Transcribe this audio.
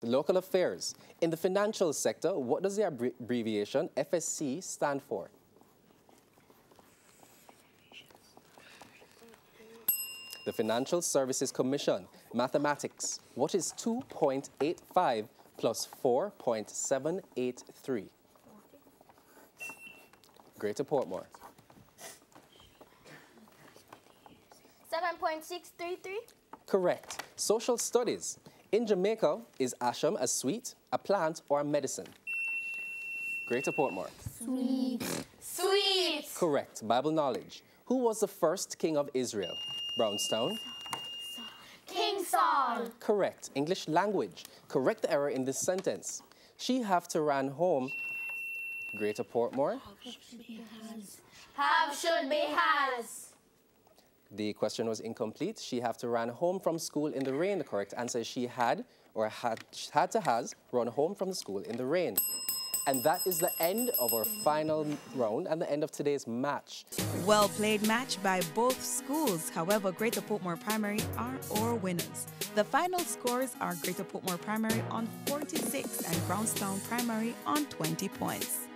Local affairs. In the financial sector, what does the abbreviation FSC stand for? The Financial Services Commission. Mathematics. What is 2.85 plus 4.783? Greater Portmore. 7.633? Correct. Social studies. In Jamaica, is asham a sweet, a plant, or a medicine? Greater Portmore. Sweet. Sweet. Correct. Bible knowledge. Who was the first king of Israel? Brownstown. King Saul. Correct. English language. Correct the error in this sentence. She have to run home. Greater Portmore. Have should be has. The question was incomplete. She have to run home from school in the rain. The correct answer is she had to has run home from school in the rain. And that is the end of our final round and the end of today's match. Well played match by both schools. However, Greater Portmore Primary are our winners. The final scores are Greater Portmore Primary on 46 and Brownstown Primary on 20 points.